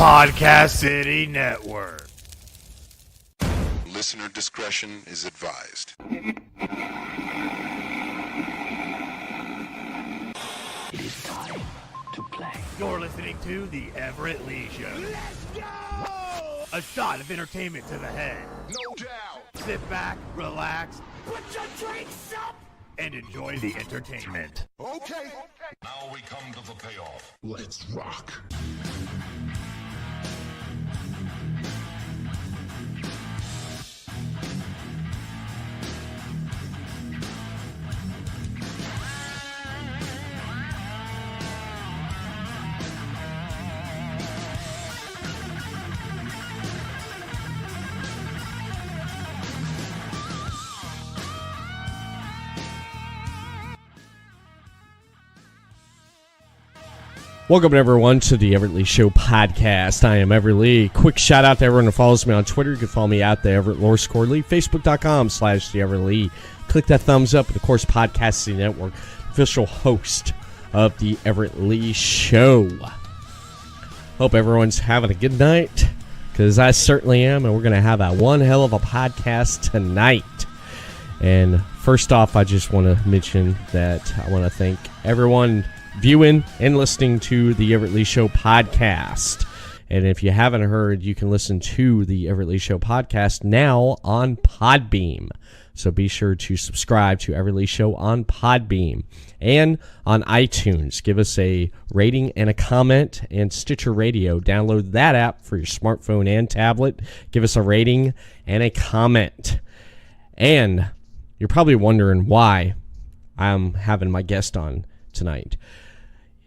Podcast City Network. Listener discretion is advised. It is time to play. You're listening to The Everett Lee Show. Let's go! A shot of entertainment to the head. No doubt. Sit back, relax, put your drinks up, and enjoy the entertainment. Okay. Now we come to the payoff. Let's rock. Welcome, everyone, to the Everett Lee Show podcast. I am Everett Lee. Quick shout out to everyone who follows me on Twitter. You can follow me at the Everett Lore Scorley, Facebook.com/the Everett Lee. Click that thumbs up, and of course, Podcast City Network, official host of the Everett Lee Show. Hope everyone's having a good night, because I certainly am, and we're going to have a one hell of a podcast tonight. And first off, I just want to mention that I want to thank everyone viewing and listening to the Everett Lee Show podcast. And if you haven't heard, you can listen to the Everett Lee Show podcast now on Podbeam. So be sure to subscribe to Everett Lee Show on Podbeam and on iTunes. Give us a rating and a comment, and Stitcher Radio. Download that app for your smartphone and tablet. Give us a rating and a comment. And you're probably wondering why I'm having my guest on tonight.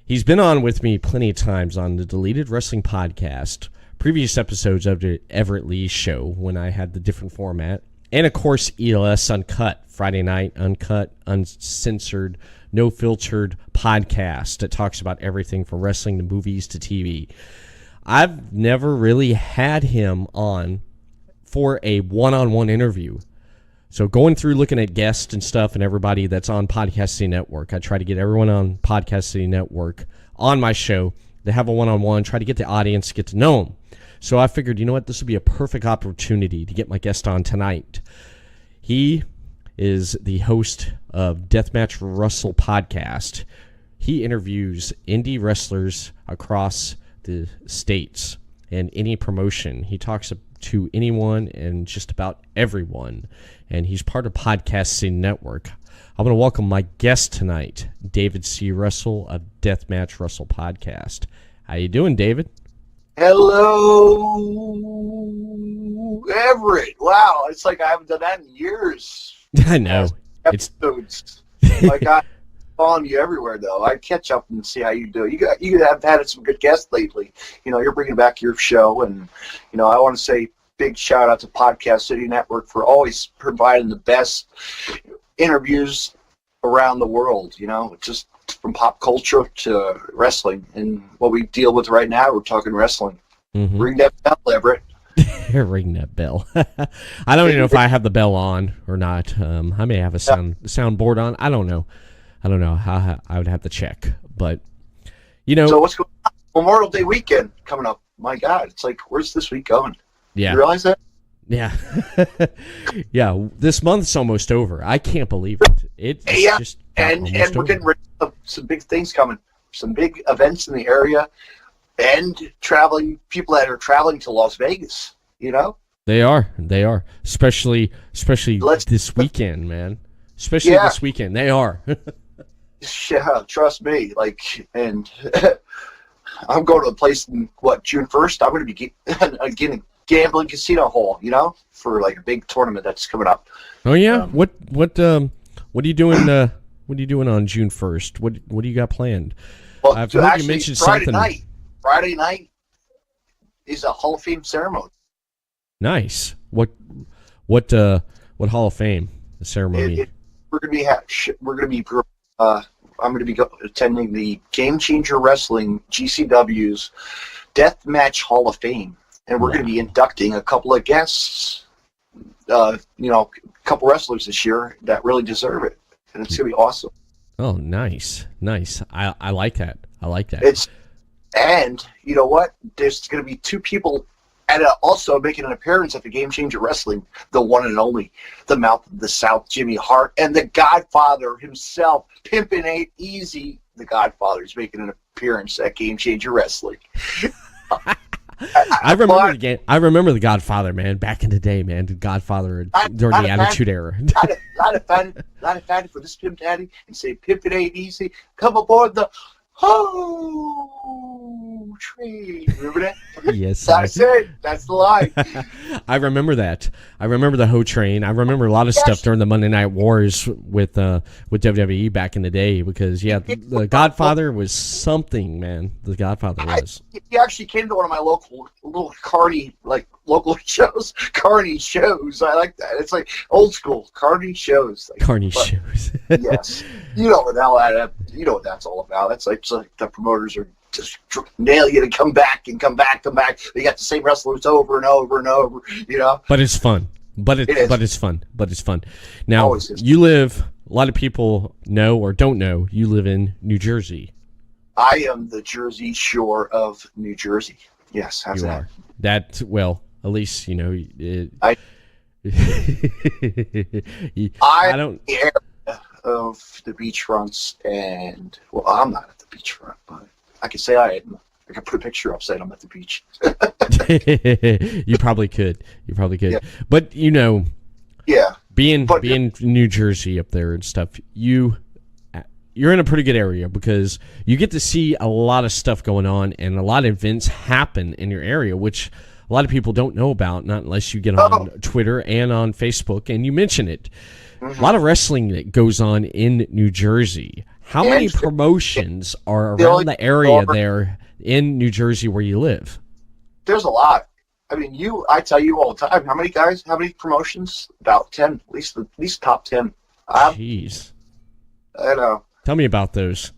He's been on with me plenty of times on the Deleted Wrestling Podcast, previous episodes of the Everett Lee Show when I had the different format, and of course ELS Uncut, Friday night, uncut, uncensored, no-filtered podcast that talks about everything from wrestling to movies to TV. I've never really had him on for a one-on-one interview. So going through looking at guests and stuff and everybody that's on Podcast City Network, I try to get everyone on Podcast City Network on my show to have a one-on-one, try to get the audience to get to know them. So I figured, you know what, this would be a perfect opportunity to get my guest on tonight. He is the host of Deathmatch Wrestle Podcast. He interviews indie wrestlers across the states and any promotion. He talks to anyone and just about everyone, and he's part of Podcast City Network. I'm going to welcome my guest tonight, David C. Russell of Deathmatch Wrestle Podcast. How you doing, David? Hello, Everett. Wow, it's like I haven't done that in years. I know. Episodes. Like I'm following you everywhere, though. I catch up and see how you do. You have had some good guests lately. You know, you're bringing back your show, and you know, I want to say big shout out to Podcast City Network for always providing the best interviews around the world. You know, just from pop culture to wrestling, and what we deal with right now, we're talking wrestling. Mm-hmm. Ring that bell, Everett. Ring that bell. I don't even know if I have the bell on or not. I may have a soundboard on. I don't know. How I would have to check. But you know, so what's going on? Memorial Day weekend coming up. My God, it's like, where's this week going? Yeah. You realize that? Yeah. Yeah. This month's almost over. I can't believe it. It's just and we're getting rid of some big things coming. Some big events in the area, and people that are traveling to Las Vegas. You know. They are. Especially this weekend, man. Especially this weekend. They are. Yeah, trust me. Like, and I'm going to a place in June 1st. I'm going to be getting a gambling casino hall, you know, for like a big tournament that's coming up. Oh yeah. What are you doing? What are you doing on June 1st? What do you got planned? Well, I've heard you mention something. Friday night is a Hall of Fame ceremony. Nice. What Hall of Fame ceremony? I'm going to be attending the Game Changer Wrestling GCW's Deathmatch Hall of Fame, and we're going to be inducting a couple of guests, a couple wrestlers this year that really deserve it, and it's going to be awesome. Oh, nice. I like that. And you know what? There's going to be two people and also making an appearance at the Game Changer Wrestling, the one and only, the Mouth of the South, Jimmy Hart, and the Godfather himself, Pimpin' Ain't Easy. The Godfather is making an appearance at Game Changer Wrestling. I remember the game. I remember the Godfather, man. Back in the day, man, the Godfather during the Attitude Era. Not a fan for this Pimp Daddy and say Pimpin' Ain't Easy. Come aboard the Ho train. Remember that? Yes. That's it. That's the line. I remember that. I remember the Ho Train. I remember a lot of stuff during the Monday Night Wars with WWE back in the day because the Godfather was something, man. The Godfather was. He actually came to one of my local little carny shows. Carny shows. I like that. It's like old school carny shows. Carny shows. Yes. You know what that's all about. That's like the promoters are just nail you to come back and come back. They got the same wrestlers over and over and over, you know. But it's fun. But it's fun. Now, you live, a lot of people know or don't know, you live in New Jersey. I am the Jersey Shore of New Jersey. Yes, how's you that? Are. That, well, at least, you know, I don't... the area of the beachfronts, and, well, I'm not at the beachfront, but I can say I am. I can put a picture up saying I'm at the beach. You probably could. Yeah. But, you know, being in New Jersey up there and stuff, you're in a pretty good area because you get to see a lot of stuff going on and a lot of events happen in your area, which a lot of people don't know about, not unless you get on Twitter and on Facebook and you mention it. Mm-hmm. A lot of wrestling that goes on in New Jersey. How many promotions are around the area there in New Jersey where you live? There's a lot. I mean, I tell you all the time, how many promotions? About 10, at least top 10. Jeez. I know. Tell me about those.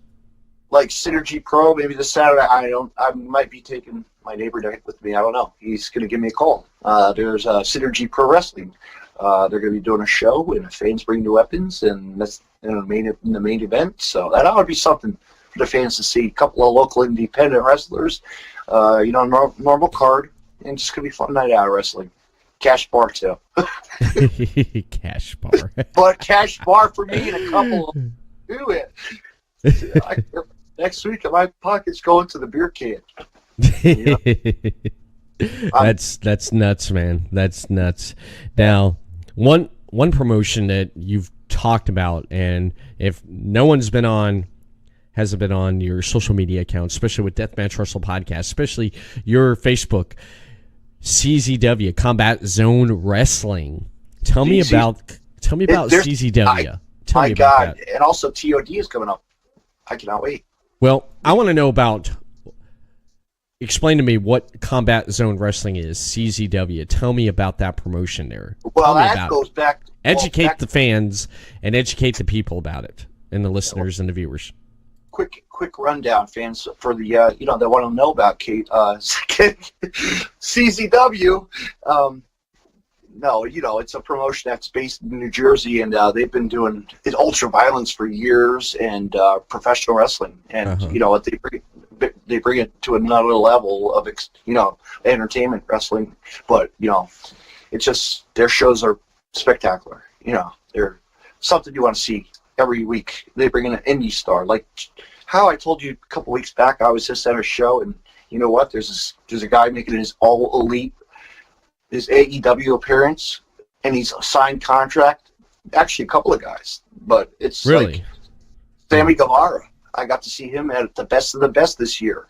Like Synergy Pro, maybe this Saturday. I might be taking my neighbor with me. I don't know. He's going to give me a call. There's Synergy Pro Wrestling. They're going to be doing a show, and the fans bring new weapons, and that's in the main event. So that ought to be something for the fans to see. A couple of local independent wrestlers, normal card, and just going to be a fun night out of wrestling. Cash bar, too. Cash bar. But cash bar for me and a couple of do it. Next week, my pocket's going to the beer can. You know? That's nuts, man. That's nuts. Now, one promotion that you've talked about, and if no one's hasn't been on your social media accounts, especially with Deathmatch Wrestle Podcast, especially your Facebook, CZW, Combat Zone Wrestling. Tell me about CZW. My God, and also TOD is coming up. I cannot wait. Well, I want to know about. Explain to me what Combat Zone Wrestling is, CZW. Tell me about that promotion there. Well, that goes back. Educate the fans and educate the people about it, and the listeners and the viewers. Quick rundown, fans, for the that want to know about CZW. No, it's a promotion that's based in New Jersey, and they've been doing ultra violence for years and professional wrestling, and they bring it to another level of entertainment wrestling. But it's just their shows are spectacular. They're something you want to see every week. They bring in an indie star, like how I told you a couple weeks back. I was just at a show, and you know what? There's a guy making his all elite. His AEW appearance, and he's a signed contract. Actually, a couple of guys, but it's really like Sammy Guevara. I got to see him at the best of the best this year,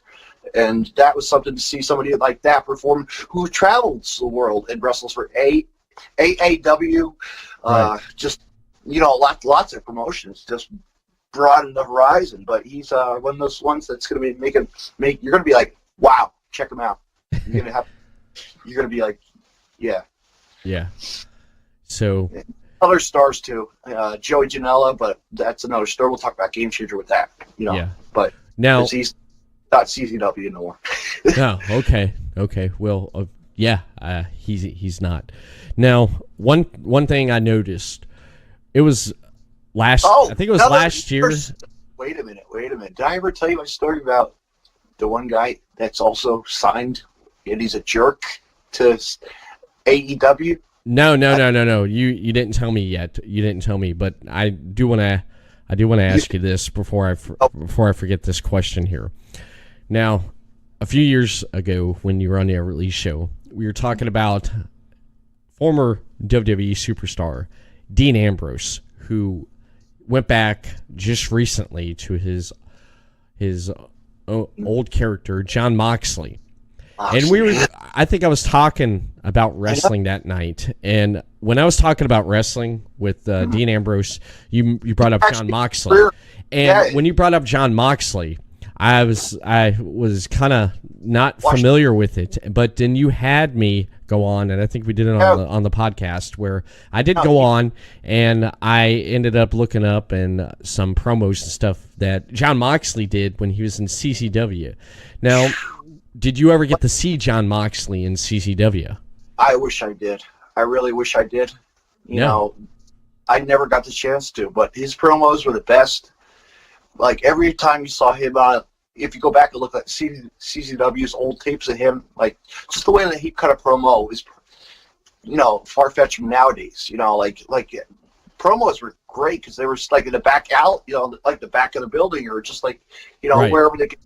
and that was something to see somebody like that perform who travels the world and wrestles for AAW. Right. Just lots of promotions, just broaden the horizon. But he's one of those ones that's going to be you're going to be like, wow, check him out. You're going to be like. Yeah. So other stars too, Joey Janela, but that's another story. We'll talk about Game Changer with that. Yeah. But now he's not CZW no more. Oh, okay. Well, he's not. Now, one thing I noticed, it was last. I think it was last year. Wait a minute. Did I ever tell you my story about the one guy that's also signed, and he's a jerk to AEW. No. You didn't tell me yet. You didn't tell me, but I do want to ask you this before I forget this question here. Now, a few years ago when you were on the Everett Lee show, we were talking about former WWE superstar Dean Ambrose, who went back just recently to his old character Jon Moxley. And I think I was talking about wrestling that night. And when I was talking about wrestling with Dean Ambrose, you brought up Jon Moxley. And when you brought up Jon Moxley, I was kind of not familiar with it. But then you had me go on, and I think we did it on the podcast, where I did go on, and I ended up looking up and some promos and stuff that Jon Moxley did when he was in CCW. Now, did you ever get to see Jon Moxley in CCW? I wish I did. I really wish I did. You know, I never got the chance to, but his promos were the best. Like, every time you saw him if you go back and look at CCW's old tapes of him, like, just the way that he cut a promo is, far-fetched from nowadays. Like promos were great because they were just like in the back out, like the back of the building, or just like, right. wherever they get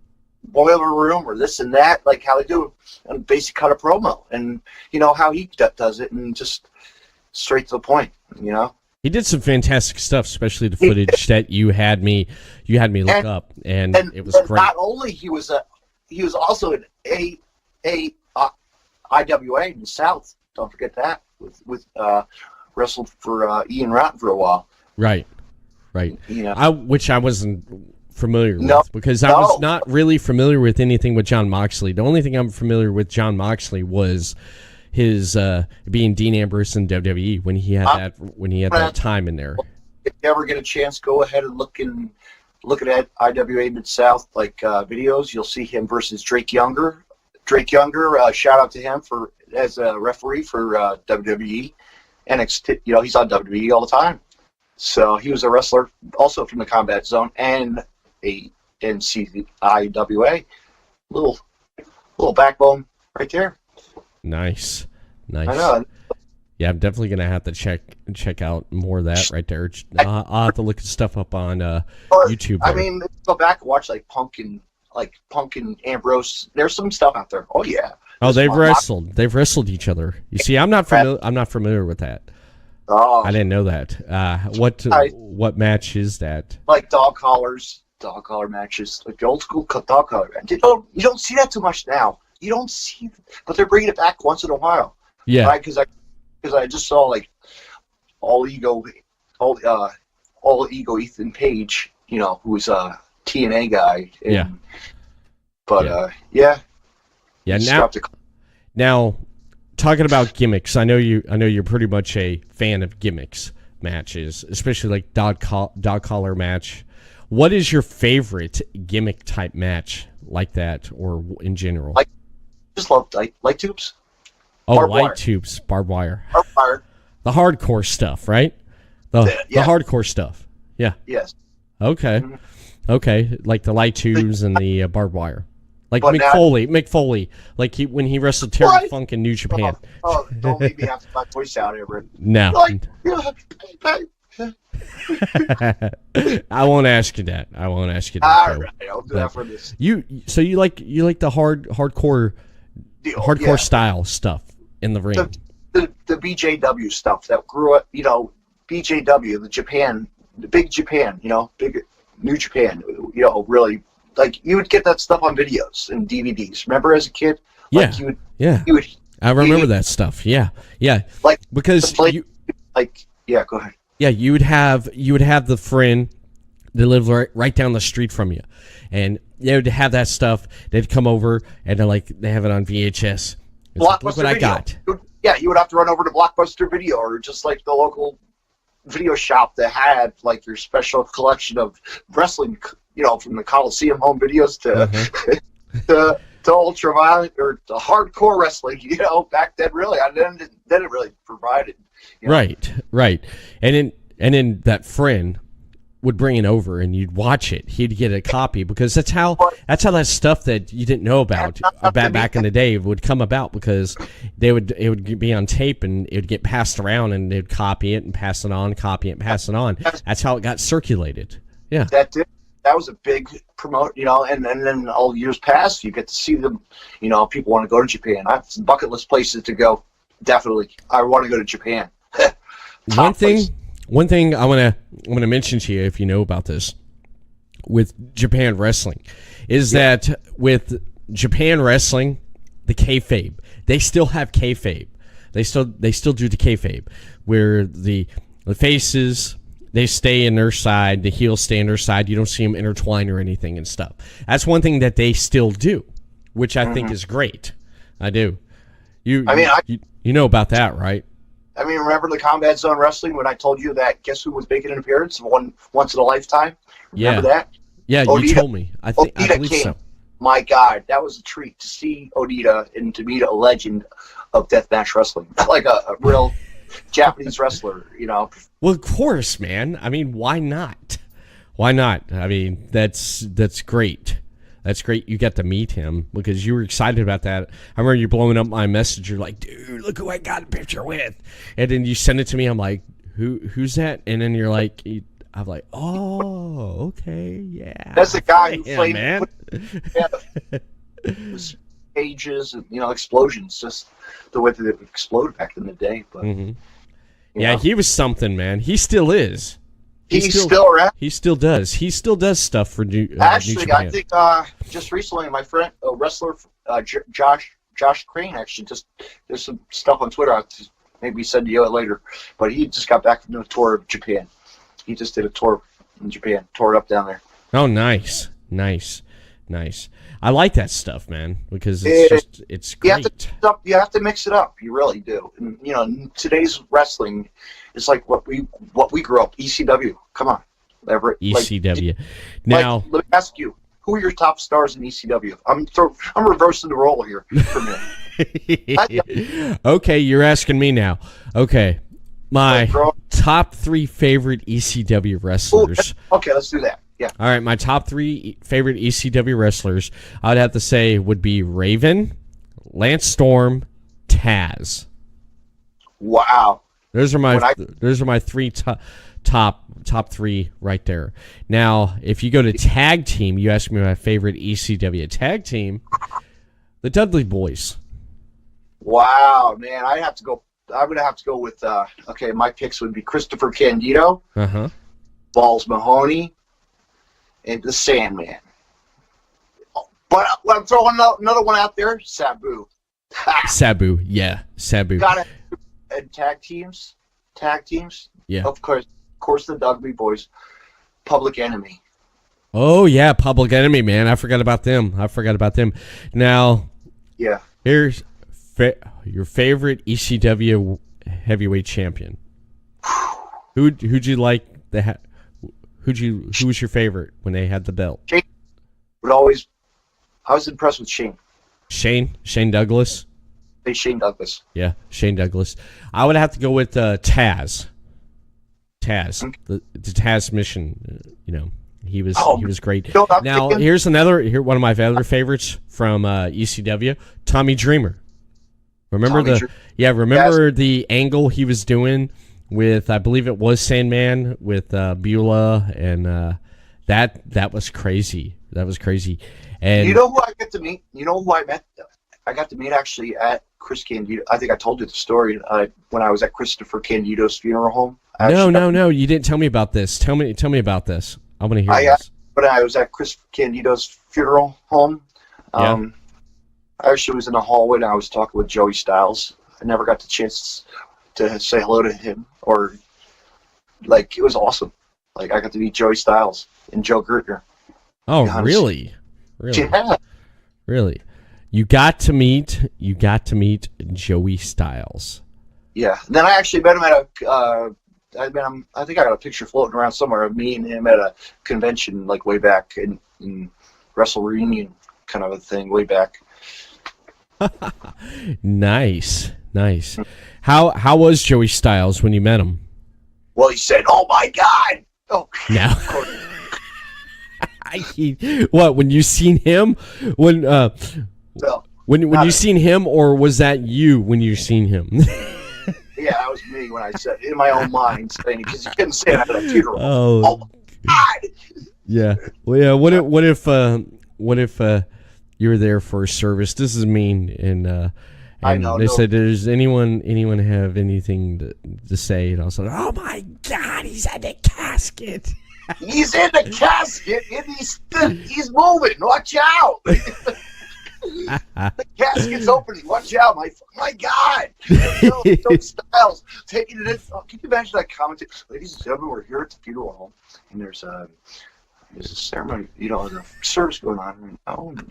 boiler room or this and that, like how they do a basic cut a promo, and how he does it, and just straight to the point. He did some fantastic stuff, especially the footage that you had me look up, and it was great. Not only he was also an IWA in the South. Don't forget that, with wrestled for Ian Rotten for a while. Right. Which I wasn't familiar with, because I was not really familiar with anything with Jon Moxley. The only thing I'm familiar with Jon Moxley was his being Dean Ambrose in WWE when he had that time in there. If you ever get a chance, go ahead and look at IWA Mid-South videos. You'll see him versus Drake Younger. Shout out to him as a referee for WWE. NXT, he's on WWE all the time. So he was a wrestler also from the Combat Zone and a NCIWA. Little backbone right there. Nice. I know. Yeah, I'm definitely gonna have to check out more of that right there. I'll have to look stuff up on YouTube. I mean, go back and watch Punk and Ambrose. There's some stuff out there. Oh yeah. Oh, they've wrestled. They've wrestled each other. You see, I'm not familiar with that. Oh, I didn't know that. What match is that? Like dog collar matches, like the old school dog collar match. You don't see that too much now. You don't see, but they're bringing it back once in a while. Yeah. Right? Because I just saw all ego Ethan Page, who's a TNA guy. Now, talking about gimmicks, I know you're pretty much a fan of gimmicks matches, especially like dog collar match. What is your favorite gimmick type match like that, or in general? Just love light tubes. Oh, light tubes, barbed wire. The hardcore stuff, right? The hardcore stuff. Yeah. Yes. Okay. Mm-hmm. Okay, like the light tubes and the barbed wire. Like Mick Foley, like when he wrestled Terry Funk in New Japan. Don't make me have to my voice out, Everett. No. I won't ask you that. All right, I'll do that for this. You like the hardcore style stuff in the ring. The BJW stuff that grew up, BJW, the big Japan, big New Japan, really, like, you would get that stuff on videos and DVDs. Remember as a kid? I remember that stuff. Yeah. Like, because go ahead. Yeah, you would have the friend that lived right down the street from you, and they would have that stuff. They'd come over and they have it on VHS. Look what I got. Yeah, you would have to run over to Blockbuster Video, or just like the local video shop that had your special collection of wrestling, from the Coliseum home videos to to ultraviolet or to hardcore wrestling, back then. Really, then it really provided. Right, and then that friend would bring it over and you'd watch it. He'd get a copy because that's how that stuff that you didn't know about back in the day would come about, because it would be on tape and it would get passed around and they'd copy it and pass it on, copy it and pass it on. That's how it got circulated. Yeah. That was a big promote, and then all years pass, you get to see them, people want to go to Japan. I have some bucket list places to go. Definitely. I want to go to Japan. One thing I want to mention to you, if you know about this, with Japan wrestling, is that with Japan wrestling, the kayfabe, they still have kayfabe. They still do the kayfabe, where the faces, they stay in their side, the heels stay in their side. You don't see them intertwine or anything and stuff. That's one thing that they still do, which I think is great. I do. You know about that, right? Remember the Combat Zone Wrestling when I told you that guess who was making an appearance once in a lifetime? Remember that? Yeah, Onita. You told me. I believe came. so. My God, that was a treat to see Onita and to meet a legend of deathmatch wrestling, like a real Japanese wrestler, Well, of course, man. Why not? Why not? That's great. That's great you got to meet him, because you were excited about that. I remember you blowing up my message. You're like, dude, look who I got a picture with. And then you send it to me. I'm like, who's that? And then you're like, I'm like, oh, okay, yeah. That's the guy who played, man. Cages and, explosions, just the way that it exploded back in the day. But yeah, he was something, man. He still is. He's still around. He still does. He still does stuff for New Actually, Japan. I think just recently, my friend, wrestler Josh Crane, actually just there's some stuff on Twitter. I'll maybe send you it later. But he just got back from a tour of Japan. He just did a tour in Japan, tore it up down there. Oh, nice. I like that stuff, man, because it's great. You have to mix it up. You really do. And, today's wrestling is like what we grew up. ECW. Come on, Everett. ECW. Now, let me ask you, who are your top stars in ECW? I'm reversing the role here for a minute. Okay, you're asking me now. Okay, my top 3 favorite ECW wrestlers. Okay, let's do that. Yeah. All right, my top 3 favorite ECW wrestlers, I'd have to say, would be Raven, Lance Storm, Taz. Wow. Those are my 3 top 3 right there. Now, if you go to tag team, you asked me my favorite ECW tag team, the Dudley Boys. Wow, man, I'm gonna have to go with my picks would be Christopher Candido, Balls Mahoney, and the Sandman. But I'm throwing another one out there, Sabu. Sabu, yeah, Sabu. Got it. Tag teams. Yeah. Of course, the Dudley Boys. Public Enemy. Oh yeah, Public Enemy, man. I forgot about them. Now, yeah. Here's your favorite ECW heavyweight champion. Who'd you like? Who was your favorite when they had the belt? Shane. I was impressed with Shane. Shane Douglas. Shane Douglas. Yeah, Shane Douglas. I would have to go with Taz. The Taz mission. He was great. Now here's one of my other favorites from ECW. Tommy Dreamer. Remember the angle he was doing with, I believe it was Sandman, with Beulah, and that was crazy. That was crazy. And you know who I got to meet? You know who I met? I got to meet actually at Chris Candido. I think I told you the story when I was at Christopher Candido's funeral home. No, you didn't tell me about this. Tell me about this. I want to hear this. But I was at Chris Candido's funeral home. I actually was in the hallway and I was talking with Joey Styles. I never got the chance to say hello to him, or it was awesome. I got to meet Joey Styles and Joe Gertner. Oh, really? Yeah. Really? You got to meet Joey Styles. Yeah. And then I actually met him at I think I got a picture floating around somewhere of me and him at a convention way back in Wrestle Reunion kind of a thing way back. Nice. How was Joey Styles when you met him? Well, he said, "Oh my God, Oh, No. of course. What, when you seen him? When So, when you seen him, or was that you when you seen him? yeah, that was me when I said in my own mind, saying because you couldn't say that at a funeral. Oh, God! yeah. Well, yeah. What if you were there for a service? This is mean, and I know, they no. said, "Does anyone have anything to say?" And I was like, "Oh my God, he's at the casket." He's in the casket and he's moving. Watch out! The casket's opening. Watch out! My God! Joe Styles taking it in. Oh, can you imagine that commentary? Ladies and gentlemen, we're here at the funeral home, and there's a ceremony, there's a service going on right now. And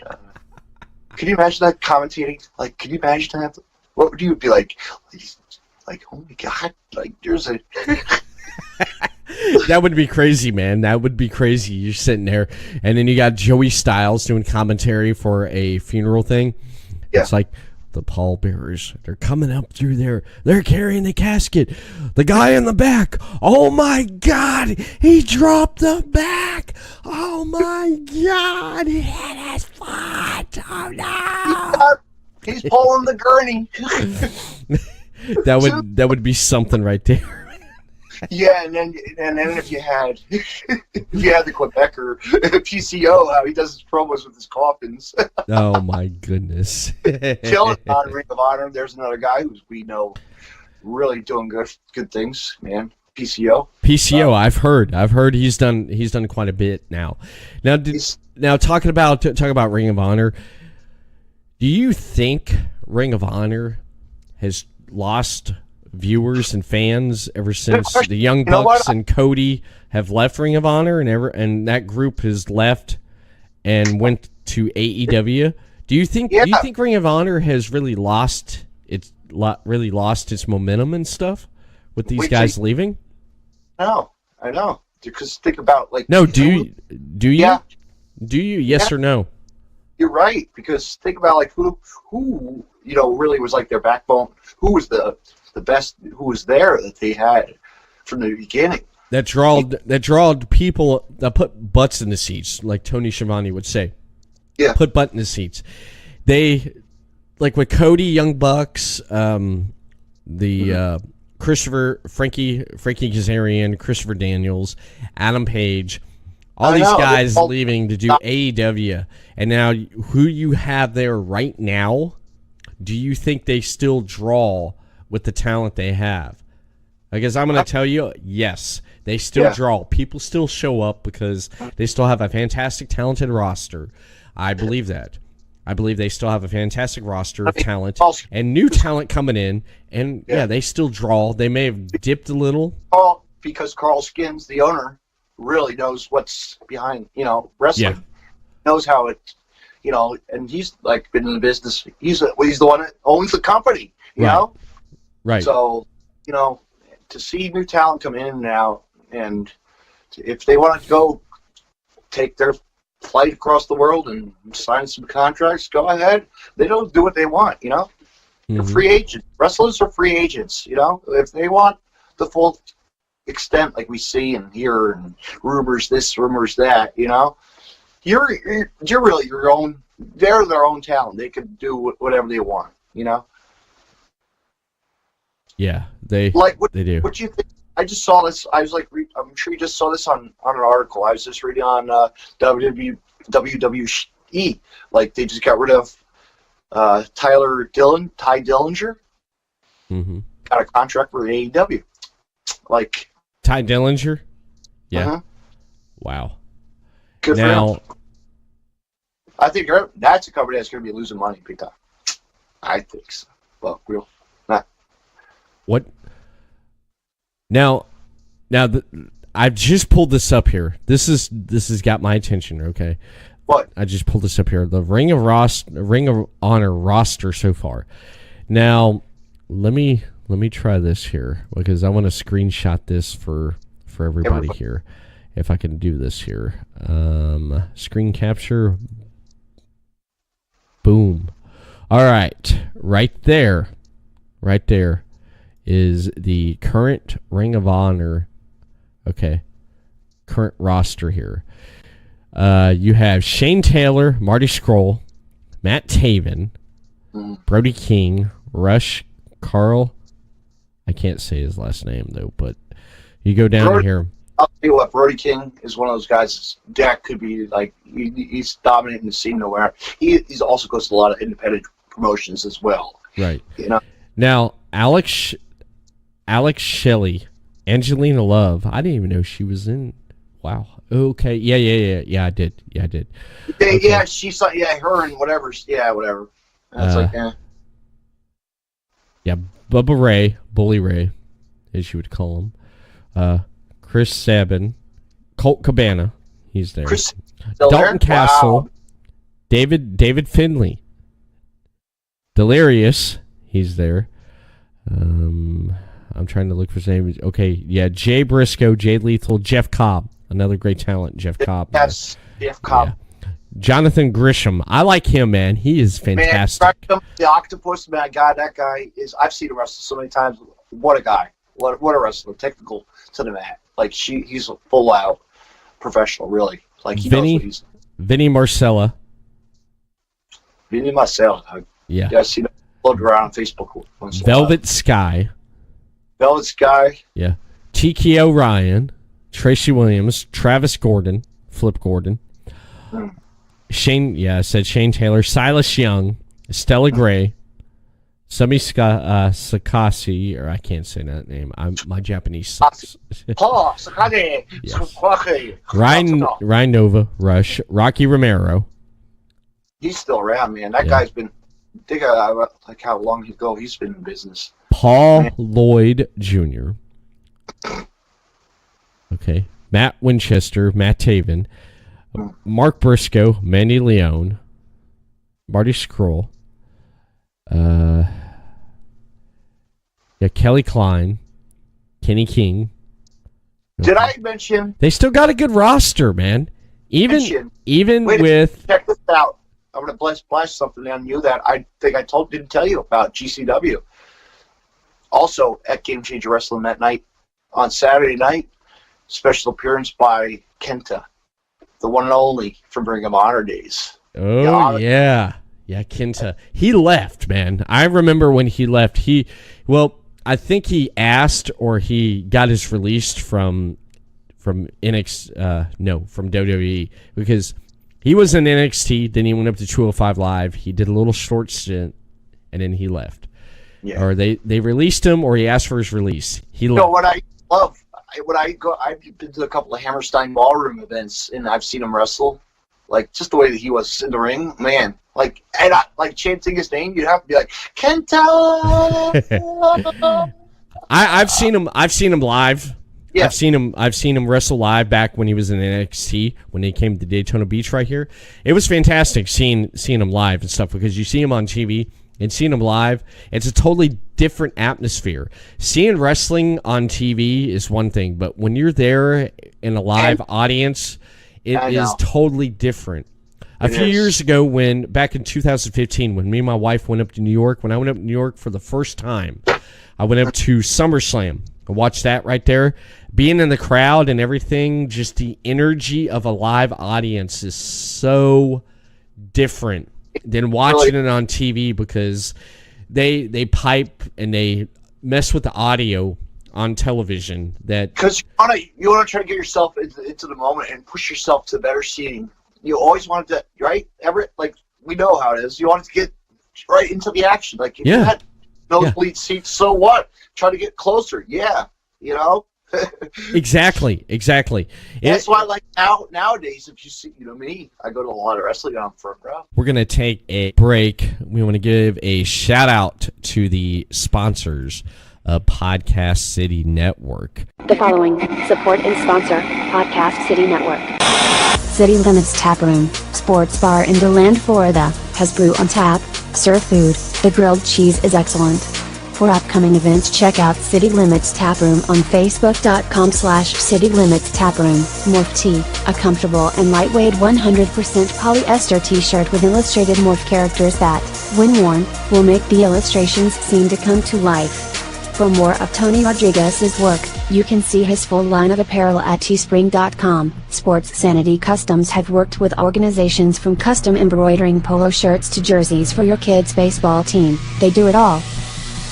can you imagine that commentating? Like, can you imagine that? What would you be like? Like, oh my God! Like, there's a. That would be crazy, man. That would be crazy. You're sitting there, and then you got Joey Styles doing commentary for a funeral thing. Yeah. It's like the pallbearers. They're coming up through there. They're carrying the casket. The guy in the back. Oh my God! He dropped the back. Oh my God! He hit his foot. Oh no! He's pulling the gurney. That would be something right there. Yeah, and then if you had the Quebecer PCO, how he does his promos with his coffins. Oh my goodness! Killing on Ring of Honor. There's another guy who we know really doing good things, man. PCO. I've heard he's done quite a bit now. Now talking about Ring of Honor, do you think Ring of Honor has lost viewers and fans ever since the Young Bucks and Cody have left Ring of Honor, and that group has left and went to AEW? Do you think Ring of Honor has really lost its momentum and stuff with these guys leaving? No, I know. Because think about no. Do you? Yeah. Do you? Yes or no? You're right. Because think about who really was their backbone. Who was the best? Who was there that they had from the beginning? That drawed people that put butts in the seats, like Tony Schiavone would say. Yeah. Put butt in the seats. They with Cody, Young Bucks, Christopher, Frankie Kazarian, Christopher Daniels, Adam Page, all these guys leaving to do AEW, and now who you have there right now? Do you think they still draw with the talent they have? Because I'm going to tell you, yes, they still draw. People still show up because they still have a fantastic, talented roster. I believe that. I believe they still have a fantastic roster of talent and new talent coming in, and they still draw. They may have dipped a little. Because Carl Skins, the owner, really knows what's behind, wrestling. Yeah. Knows how it, and he's been in the business. He's the one that owns the company, you know? Right. So, to see new talent come in now, and if they want to go take their flight across the world and sign some contracts, go ahead. They don't do what they want, They're free agents. Wrestlers are free agents, If they want the full extent, like we see and hear, and rumors this, rumors that, you're really your own. They're their own talent. They can do whatever they want, Yeah, they do. What do you think? I just saw this. I was I'm sure you just saw this on an article. I was just reading on WWE. They just got rid of Ty Dillinger. Mm-hmm. Got a contract with AEW. Ty Dillinger? Yeah. Uh-huh. Wow. Good for him. I think that's a company that's going to be losing money big time. I think so. Well, we'll not. What? Now, I've just pulled this up here. This has got my attention. Okay. What? I just pulled this up here. The Ring of Honor roster so far. Now, let me try this here because I want to screenshot this for everybody here. If I can do this here, screen capture. Boom. All right, right there is the current Ring of Honor. Okay, current roster here. You have Shane Taylor, Marty Scurll, Matt Taven, Brody King, Rush, Carl. I can't say his last name though, but you go down here. I'll tell you what, Brody King is one of those guys that could be like he's dominating the scene nowhere. He's also goes to a lot of independent promotions as well. Right. You know. Now Alex Shelley, Angelina Love. I didn't even know she was in. Wow. Okay. Yeah. I did. Okay. Yeah. She's like her and whatever. Yeah, whatever. That's Yeah, Bubba Ray, Bully Ray, as you would call him. Chris Sabin, Colt Cabana, he's there. Dalton Castle, wow. David Finley, Delirious, he's there. I'm trying to look for his name. Okay, yeah, Jay Briscoe, Jay Lethal, Jeff Cobb, another great talent, Jeff Cobb. Yes, Jeff Cobb. Yeah. Jonathan Grisham, I like him, man. He is fantastic. Man, the Octopus, man, God, that guy is. I've seen him wrestle so many times. What a guy! What a wrestler! Technical to the mat. Like he's a full out professional, really. Like he knows what he's. Vinny Marcella. Vinny Marcella. Yeah. I see him floating around on Facebook. Velvet Sky. Velvet Sky. Yeah. Tiki O'Ryan, Tracy Williams, Travis Gordon, Flip Gordon. I said Shane Taylor, Silas Young, Stella Gray, Sumi Sakasi, or I can't say that name. My Japanese sucks. Ryan Nova, Rush, Rocky Romero. He's still around, man. That guy's been. Think like how long ago he's been in business. Paul Lloyd Jr. Okay, Matt Winchester, Matt Taven. Mark Briscoe, Mandy Leone, Marty Scurll, Kelly Klein, Kenny King. Did I mention? They still got a good roster, man. Even with. Check this out. I'm gonna blast something on you that I think I didn't tell you about GCW. Also at Game Changer Wrestling that night on Saturday night, special appearance by Kenta. The one and only from Ring of Honor days. Oh, yeah, Kenta. He left, man. I remember when he left. I think he asked or he got his release from NXT, from WWE, because he was in NXT, then he went up to 205 Live. He did a little short stint, and then he left. Yeah. Or they released him, or he asked for his release. He left. You know what I love? I've been to a couple of Hammerstein Ballroom events, and I've seen him wrestle. Like, just the way that he was in the ring, man. Like, and chanting his name, you'd have to be like, Kenta! I've seen him live. Yeah. I've seen him wrestle live back when he was in NXT, when he came to Daytona Beach right here. It was fantastic seeing him live and stuff, because you see him on TV and seeing him live, it's a totally different atmosphere. Seeing wrestling on TV is one thing, but when you're there in a live audience, it is totally different. A few years ago, back in 2015, when me and my wife went up to New York, when I went up to New York for the first time, I went up to SummerSlam. I watched that right there. Being in the crowd and everything, just the energy of a live audience is so different than watching it on TV, because they pipe and they mess with the audio on television. Because you want to try to get yourself into the moment and push yourself to better seating. You always wanted to, right, Everett? Like, we know how it is. You want to get right into the action. Like, if you had nosebleed seats, so what? Try to get closer. Yeah, you know? Exactly. That's why, like, nowadays, if you see, me, I go to a lot of wrestling on front row. We're going to take a break. We want to give a shout out to the sponsors of Podcast City Network. The following support and sponsor Podcast City Network. City Limits Tap Room, sports bar in DeLand, Florida, has brew on tap, serve food, the grilled cheese is excellent. For upcoming events, check out City Limits Tap Room on Facebook.com/City Limits Tap Room. Morph Tee, a comfortable and lightweight 100% polyester t-shirt with illustrated morph characters that, when worn, will make the illustrations seem to come to life. For more of Tony Rodriguez's work, You can see his full line of apparel at teespring.com. Sports Sanity Customs have worked with organizations from custom embroidering polo shirts to jerseys for your kids' baseball team. They do it all.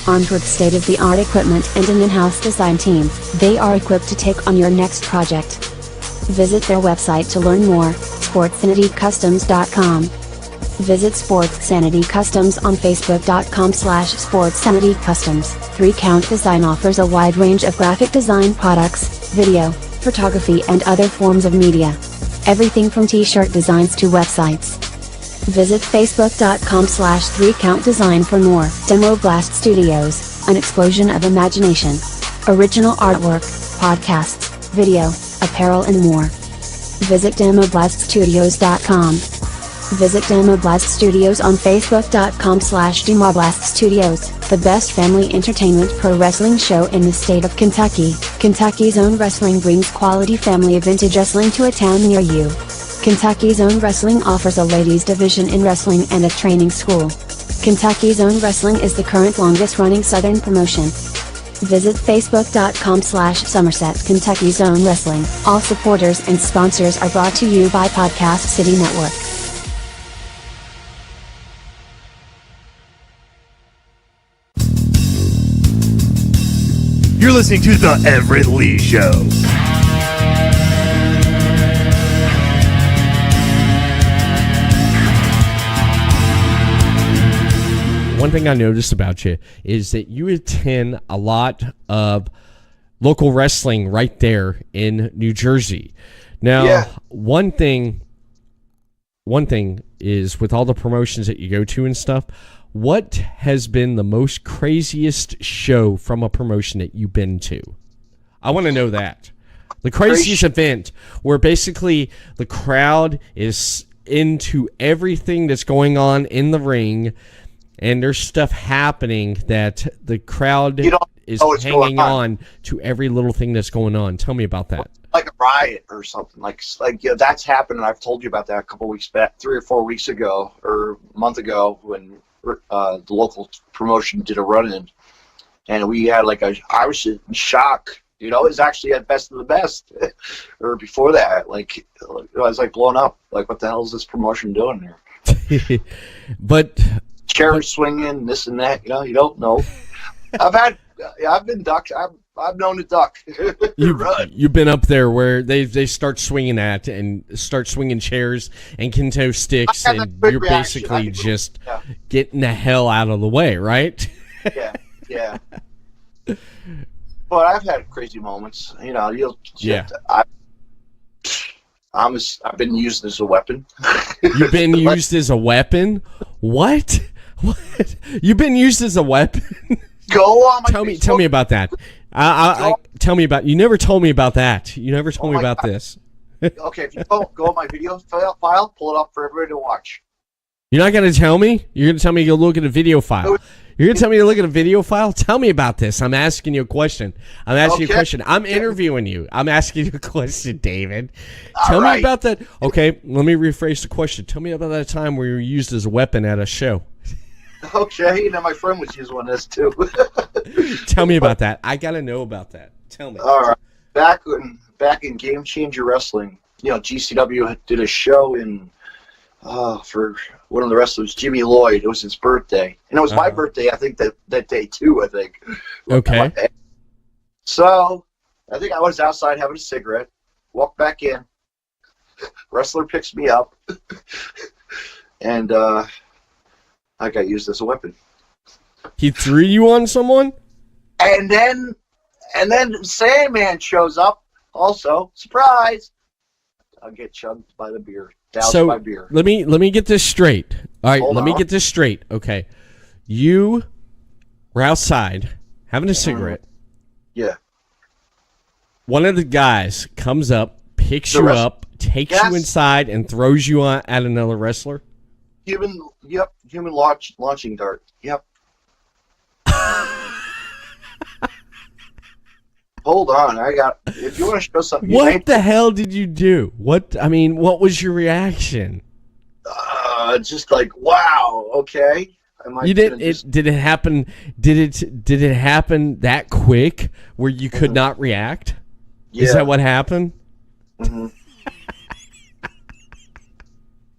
Armed with state-of-the-art equipment and an in-house design team, they are equipped to take on your next project. Visit their website to learn more, sportsanitycustoms.com. Visit Sports Sanity Customs on facebook.com/sportsanitycustoms. 3Count Design offers a wide range of graphic design products, video, photography and other forms of media. Everything from t-shirt designs to websites. Visit facebook.com/3countdesign for more. Demo Blast Studios, an explosion of imagination. Original artwork, podcasts, video, apparel and more. Visit demoblaststudios.com. Visit Demoblast Studios on facebook.com/Demoblast Studios, the best family entertainment pro wrestling show in the state of Kentucky. Kentucky's Own Wrestling brings quality family vintage wrestling to a town near you. Kentucky's Own Wrestling offers a ladies division in wrestling and a training school. Kentucky's Own Wrestling is the current longest running Southern promotion. Visit facebook.com/Somerset Kentucky's Own Wrestling. All supporters and sponsors are brought to you by Podcast City Network. You're listening to The Everett Lee Show. One thing I noticed about you is that you attend a lot of local wrestling right there in New Jersey. Now, one thing is with all the promotions that you go to and stuff, what has been the most craziest show from a promotion that you've been to? I want to know that. The craziest event where basically the crowd is into everything that's going on in the ring and there's stuff happening that the crowd is hanging on to every little thing that's going on. Tell me about that. Like a riot or something. Like that's happened, and I've told you about that a couple weeks back, 3 or 4 weeks ago, or a month ago, when the local promotion did a run-in, and we had I was in shock. You know, it was actually at Best of the Best, or before that. Like, I was blown up. Like, what the hell is this promotion doing here? But chairs swinging, this and that. You know, you don't know. I've been ducked. I've known to duck. You've been up there where they start swinging start swinging chairs and kendo sticks, and you're basically just getting the hell out of the way, right? Yeah. But I've had crazy moments. You know, I've been used as a weapon. You've been used as a weapon? What? What? You've been used as a weapon? Go on my Tell me about that. Tell me about. You never told me about that. You never told me about this. Okay, if you go on my video file, pull it up for everybody to watch. You're not going to tell me? You're going to tell me you'll look at a video file. You're going to tell me to look at a video file? Tell me about this. I'm asking you a question. I'm interviewing you. I'm asking you a question, David. Tell me about that. Okay, let me rephrase the question. Tell me about that time where you were used as a weapon at a show. Okay, now my friend was using one of this too. Tell me about that. I got to know about that. Tell me. All right. Back in Game Changer Wrestling, you know, GCW did a show for one of the wrestlers, Jimmy Lloyd. It was his birthday, and it was my birthday. I think that day too. I think. Okay. So I think I was outside having a cigarette. Walked back in. Wrestler picks me up, and I got used as a weapon. He threw you on someone? And then Sandman shows up. Also, surprise! I'll get chugged by the beer. Doused by beer. Let me get this straight. All right, let me get this straight. Okay, you were outside having a cigarette. Yeah. One of the guys comes up, picks you up, takes you inside, and throws you at another wrestler. Human launching dart. Yep. Hold on, if you want to show something. What the hell did you do? What was your reaction? Just like, wow, okay. You didn't. Did it happen? Did it happen that quick where you could not react? Yeah. Is that what happened? Mm-hmm.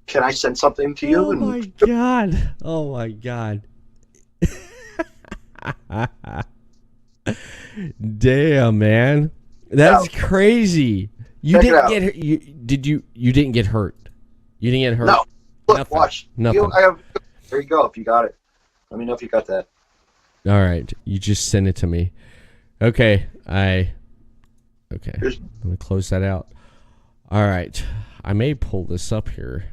Can I send something to you? Oh my god! Oh my god! Damn, man, that's crazy. You didn't get hurt. You didn't get hurt. You didn't get hurt. No. Look, Nothing. watch. Nothing. There you go. If you got it, let me know if you got that. All right, you just send it to me. Okay, Okay, I'm gonna close that out. All right, I may pull this up here.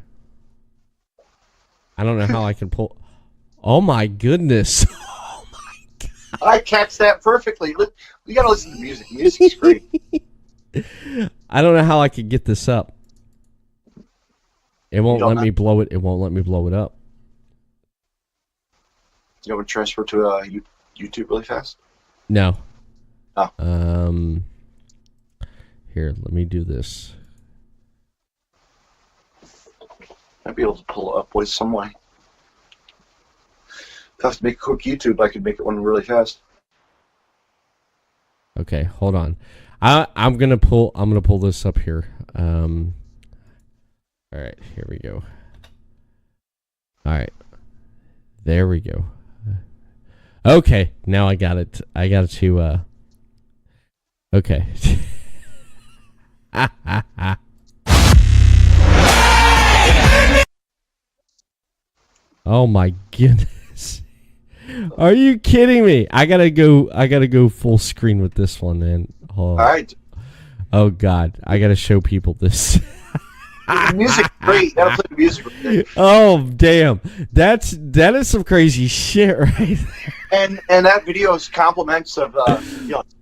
I don't know how I can pull. Oh my goodness! Oh my god! I catch that perfectly. You gotta listen to music. Music's great. I don't know how I could get this up. It won't let me blow it. It won't let me blow it up. You want to transfer to YouTube really fast? No. Oh. Here, let me do this. I'd be able to pull it up with some way. If I have to make a quick YouTube, I could make it one really fast. Okay, hold on. I'm gonna pull this up here. All right, here we go. All right, there we go. Okay, now I got it. I got it to. Okay. Oh my goodness. Are you kidding me? I gotta go full screen with this one, man. All right. Oh god, I gotta show people this. The music's great. You gotta play the music with it. Oh damn, that is some crazy shit right there. And that video is compliments of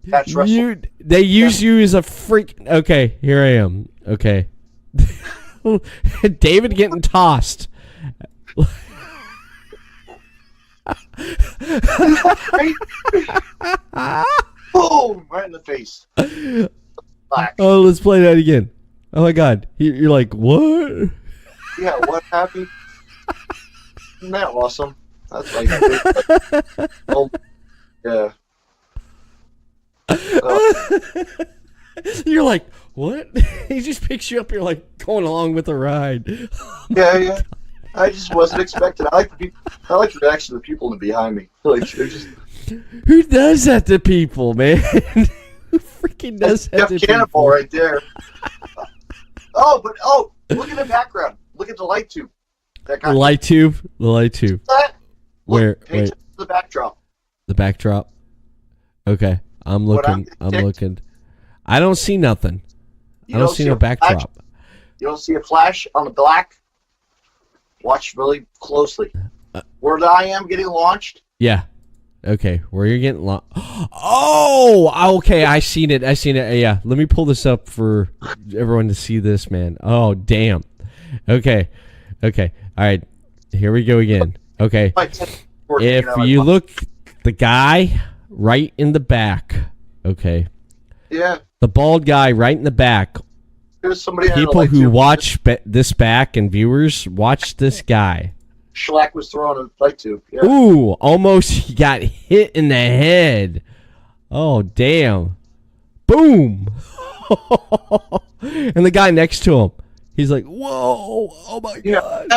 Patch Russell. They use you as a freak. Okay, here I am. Okay, David getting tossed. Boom! Right in the face. Black. Oh, let's play that again. Oh my god, you're like, what? Yeah, what happened? Isn't that awesome? That's like, oh, yeah. You're like, what? He just picks you up. You're like going along with the ride. Yeah. I just wasn't expecting. I like the reaction of the people behind me. Like, they're just. Who does that to people, man? Who freaking does that to Cannonball people? right there. Look at the background. Look at the light tube. The light tube. Where? Wait. The backdrop. The backdrop. Okay, I'm looking. I don't see nothing. I don't see no backdrop. You don't see a flash on the black? Watch really closely. Where I am getting launched? Yeah. Okay, where you're getting launched. Oh, okay, I seen it. Yeah, let me pull this up for everyone to see this, man. Oh, damn. Okay. All right, here we go again. Okay. If you look, the guy right in the back, okay. Yeah. The bald guy right in the back. There's somebody. People who watch this back and viewers, watch this guy. Schlack was throwing a light tube. Yeah. Ooh, almost he got hit in the head. Oh, damn. Boom. And the guy next to him, he's like, whoa. Oh, my God.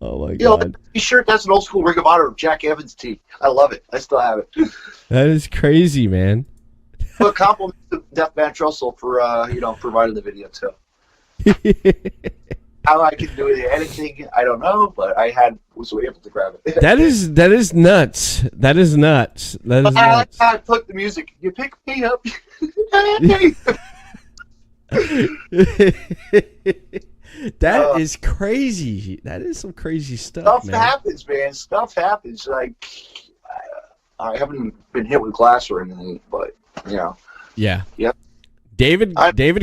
Oh, my God. T-shirt, that's an old school Ring of Honor Jack Evans tee. I love it. I still have it. That is crazy, man. But compliment to Deathmatch Russell for, providing the video, too. How I can do the editing, I don't know, but I was able to grab it. That is nuts. That is nuts. I put the music. You pick me up. That is crazy. That is some crazy stuff, man. Stuff happens, man. Stuff happens. Like, I haven't been hit with glass or anything, but, Yeah. Yep. David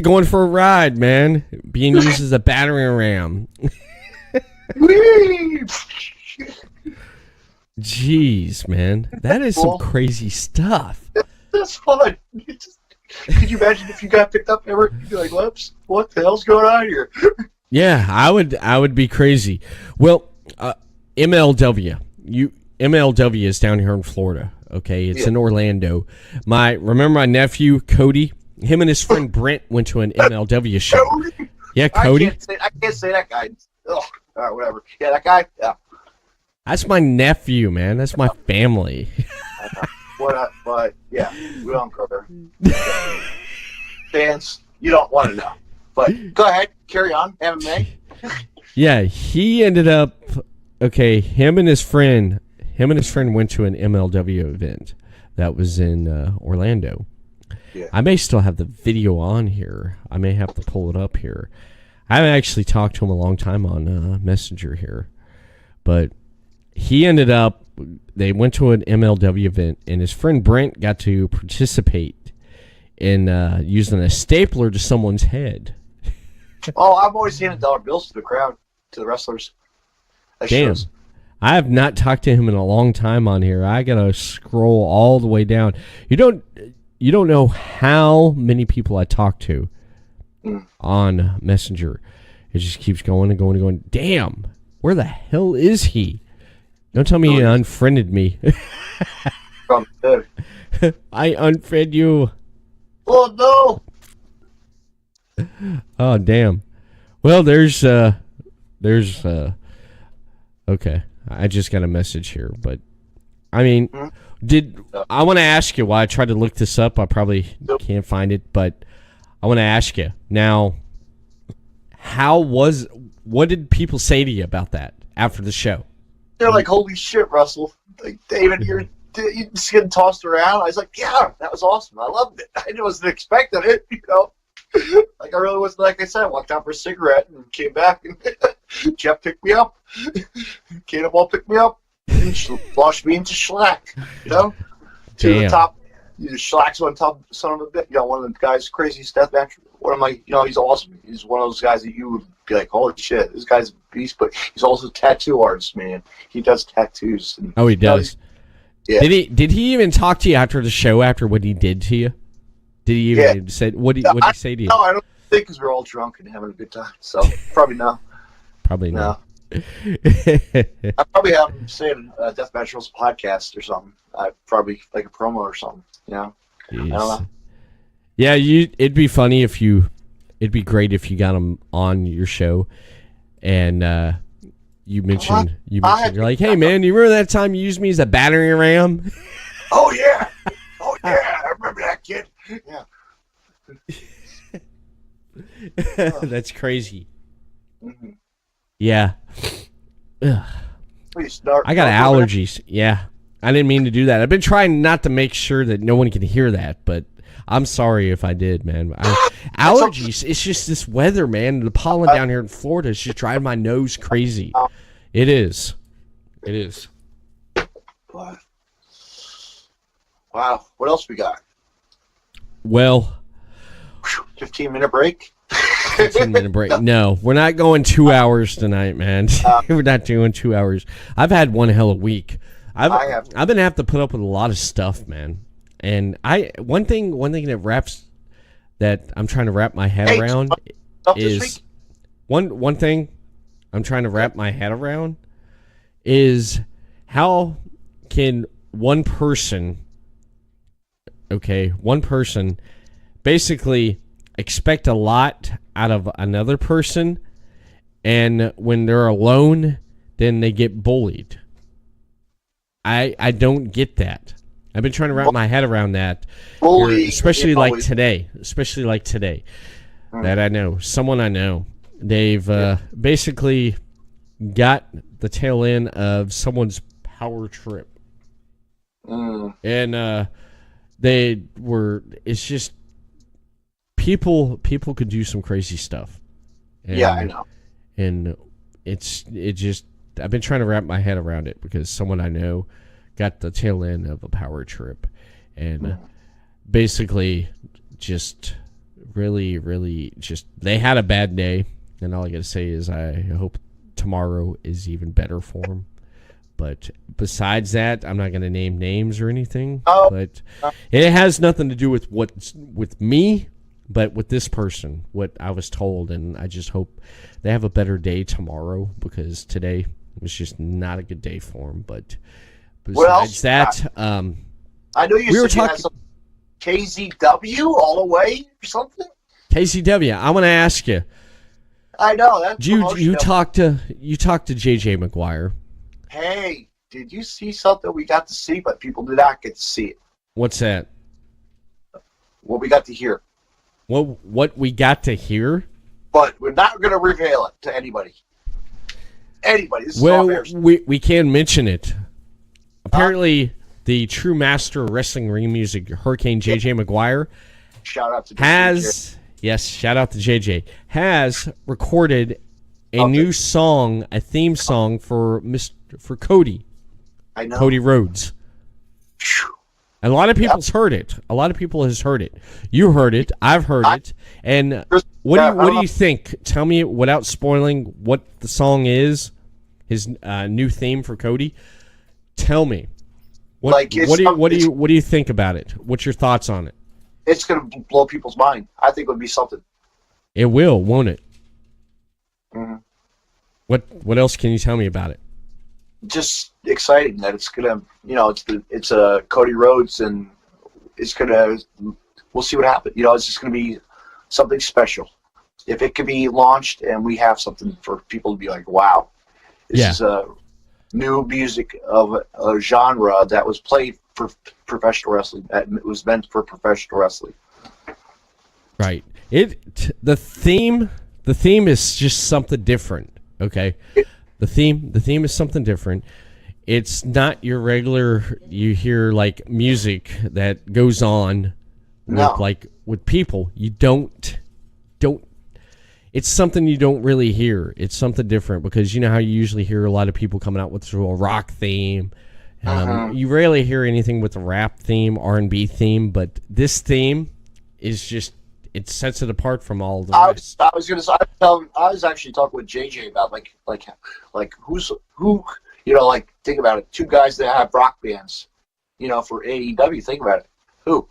going for a ride, man. Being used as a battering ram. Jeez, man. That is some crazy stuff. That's fun. Could you imagine if you got picked up, Everett? You'd be like, whoops, what the hell's going on here? Yeah, I would be crazy. Well, MLW. MLW is down here in Florida. Okay, it's Yeah. in Orlando. Remember my nephew Cody? Him and his friend Brent went to an MLW show. Cody? Yeah, Cody. I can't say that guy. Ugh. All right, whatever. Yeah, that guy. Yeah. That's my nephew, man. That's my family. But yeah, we don't go there. Fans, you don't want to know. But go ahead, carry on. MMA. Yeah, he ended up. Okay, him and his friend went to an MLW event that was in Orlando. Yeah. I may still have the video on here. I may have to pull it up here. I haven't actually talked to him a long time on Messenger here, but he ended up. They went to an MLW event, and his friend Brent got to participate in using a stapler to someone's head. Oh, I've always handed dollar bills to the crowd, to the wrestlers. Damn. I have not talked to him in a long time on here. I gotta scroll all the way down. You don't know how many people I talk to on Messenger. It just keeps going and going and going. Damn, where the hell is he? Don't tell me he unfriended me. I unfriend you. Oh no! Oh damn. Well, there's okay. I just got a message here, but I mean, I want to ask you why I tried to look this up. I probably can't find it, but I want to ask you now. What did people say to you about that after the show? They're like, "Holy shit, Russell! Like, David, you're just getting tossed around." I was like, "Yeah, that was awesome. I loved it. I wasn't expecting it, you know." Like, I really wasn't. Like I said, I walked out for a cigarette and came back, and Jeff picked me up. Cannonball picked me up and washed me into shellac, you know, to the top. Shellack's on top, son of a bitch. You know, one of the guys, craziest deathmatch. One of my, you know, he's awesome. He's one of those guys that you would be like, holy shit, this guy's a beast. But he's also a tattoo artist, man. He does tattoos. And, oh, he does. Yeah. Did he even talk to you after the show? After what he did to you? Did he even say what did he say to you? No, I don't think because we're all drunk and having a good time. So probably no. Probably no. I probably have him saying Deathmatch Rules podcast or something. Probably like a promo or something. You know. Jeez. I don't know. Yeah, it'd be funny if it'd be great if you got him on your show, and you mentioned you're like, hey man, you remember that time you used me as a battering ram? Oh yeah, I remember that kid. Yeah. That's crazy. Mm-hmm. Yeah. Ugh. I got allergies. Yeah. I didn't mean to do that. I've been trying not to make sure that no one can hear that, but I'm sorry if I did, man. Allergies, it's just this weather, man. The pollen down here in Florida is just driving my nose crazy. It is. It is. Wow. What else we got? Well, 15-minute break? 15-minute break. No, we're not going 2 hours tonight, man. We're not doing 2 hours. I've had one hell of a week. I've been having to put up with a lot of stuff, man. And one thing that I'm trying to wrap my head around is one thing I'm trying to wrap my head around is how can one person basically expect a lot out of another person, and when they're alone, then they get bullied. I don't get that. I've been trying to wrap my head around that, especially like today, that I know. Someone I know, they've basically got the tail end of someone's power trip. And it's just, people could do some crazy stuff. And, yeah, I know. And I've been trying to wrap my head around it because someone I know got the tail end of a power trip, and basically just really just, they had a bad day, and all I gotta say is I hope tomorrow is even better for them. But besides that, I'm not gonna name names or anything. But it has nothing to do with with me, but with this person, what I was told, and I just hope they have a better day tomorrow, because today It was just not a good day for him. But What else besides you that, I know you we were said you had talking- some KZW all the way or something. KCW, I want to ask you. I know that's You promotional. talked to JJ McGuire. Hey, did you see something we got to see, but people did not get to see it? What's that? What we got to hear, What we got to hear? but we're not going to reveal it to anybody. Anybody. This is all Well, embarrassing. we can mention it. Apparently, the true master of wrestling ring music, Hurricane JJ McGuire, Shout out to has shout out to JJ, has recorded a new song, a theme song for Cody, I know. Cody Rhodes. Phew. And a lot of people's heard it. A lot of people has heard it. You heard it. I've heard it. And what do you think? Tell me without spoiling what the song is. His new theme for Cody. Tell me. What do you think about it? What's your thoughts on it? It's going to blow people's mind. I think it would be something. It will, won't it? Mhm. What else can you tell me about it? Just exciting that it's gonna, it's Cody Rhodes, and it's gonna. We'll see what happens. It's just gonna be something special. If it could be launched and we have something for people to be like, wow, this is a new music of a genre that was played for professional wrestling. That it was meant for professional wrestling. Right. The theme is just something different. Okay. The theme is something different. It's not your regular. You hear like music that goes on with people. You don't. It's something you don't really hear. It's something different because you know how you usually hear a lot of people coming out with a rock theme. You rarely hear anything with a rap theme, R&B theme, but this theme is just, it sets it apart from all the rest. I was actually talking with JJ about like who think about it. Two guys that have rock bands, for AEW. Think about it. Who?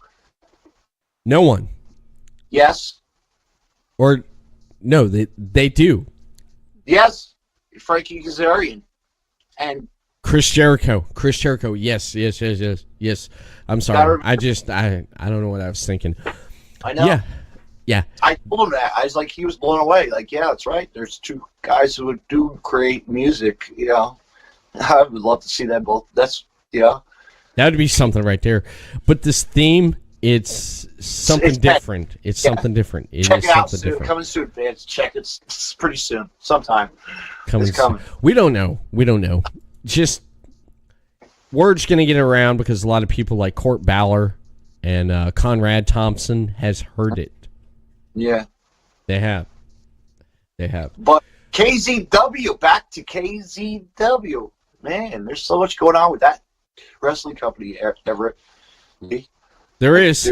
No one. Yes. Or no, they do. Yes. Frankie Kazarian and Chris Jericho. Yes. I'm sorry. I don't know what I was thinking. I know. Yeah. I told him that. I was like, he was blown away. Like, yeah, that's right. There's two guys who do create music. I would love to see them both. That would be something right there. But this theme, it's something different. It's something different. Check it out soon. Different. Coming soon, fans. Check it. It's pretty soon. Sometime. It's coming. We don't know. Just word's going to get around because a lot of people like Court Ballor and Conrad Thompson has heard it. Yeah. They have. But KZW, back to KZW. Man, there's so much going on with that wrestling company, Everett. There is.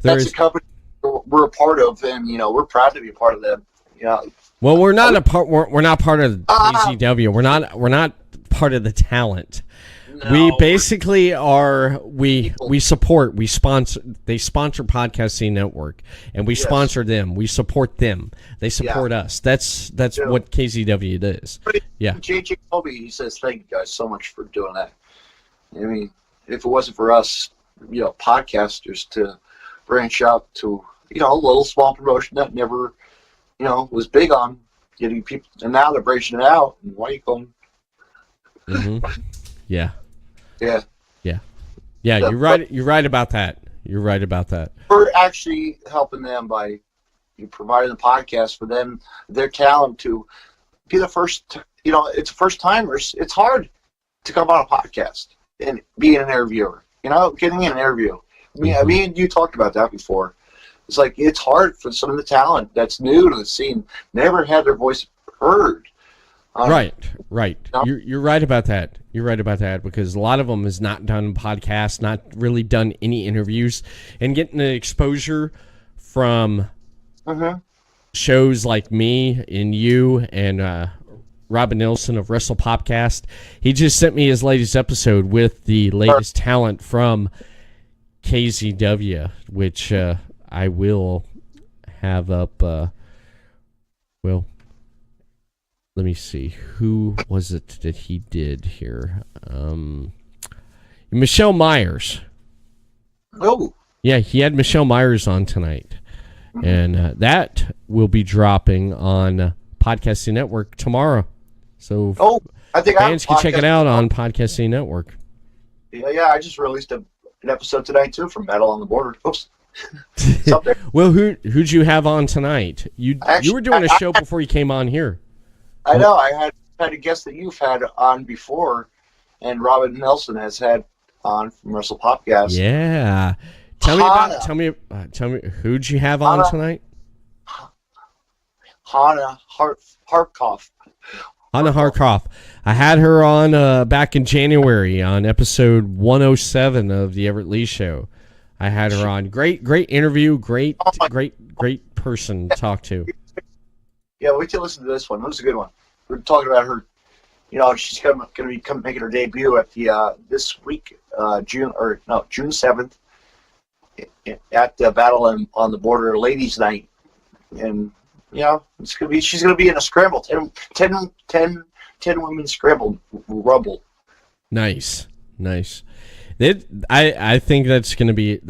That's a company we're a part of, and we're proud to be a part of them. Well, we're not We're not part of KZW. We're not part of the talent. No. We basically are. We support. We sponsor. They sponsor Podcasting Network, and we sponsor them. We support them. They support us. That's what KZW is. Yeah. JJ told me, he says, "Thank you guys so much for doing that." I mean, if it wasn't for us, podcasters to branch out to a little small promotion that never, was big on getting people, and now they're branching it out. And why are you going? Mm-hmm. Yeah. Yeah. You're right. You're right about that. We're actually helping them by providing the podcast for them, their talent to be the first. It's first timers. It's hard to come on a podcast and be an interviewer. Getting an interview. Me and you talked about that before. It's like it's hard for some of the talent that's new to the scene, never had their voice heard. Right. You're right about that. You're right about that because a lot of them has not done podcasts, not really done any interviews, and getting the exposure from shows like me and you and Robin Nilsson of Wrestle Popcast. He just sent me his latest episode with the latest talent from KZW, which I will have up. let me see. Who was it that he did here? Michelle Myers. Oh. Yeah, he had Michelle Myers on tonight. And that will be dropping on Podcasting Network tomorrow. So I think fans can check it out on Podcasting Network. Yeah, I just released an episode tonight, too, from Metal on the Border. Oops. Well, who'd you have on tonight? You were doing a show before you came on here. I know. I had a guest that you've had on before, and Robin Nelson has had on from Russell Popcast. Yeah. Tell me, who'd you have on tonight? Hannah Harkoff. Hannah Harkoff. I had her on back in January on episode 107 of the Everett Lee Show. I had her on. Great interview. Great person to talk to. Yeah, wait till you listen to this one. This is a good one. We're talking about her. You know, she's going to be making her debut at the this week, June 7th, at the Battle on the Border Ladies Night, and she's gonna be in a scramble, 10 women scramble rumble. Nice. I think that's gonna be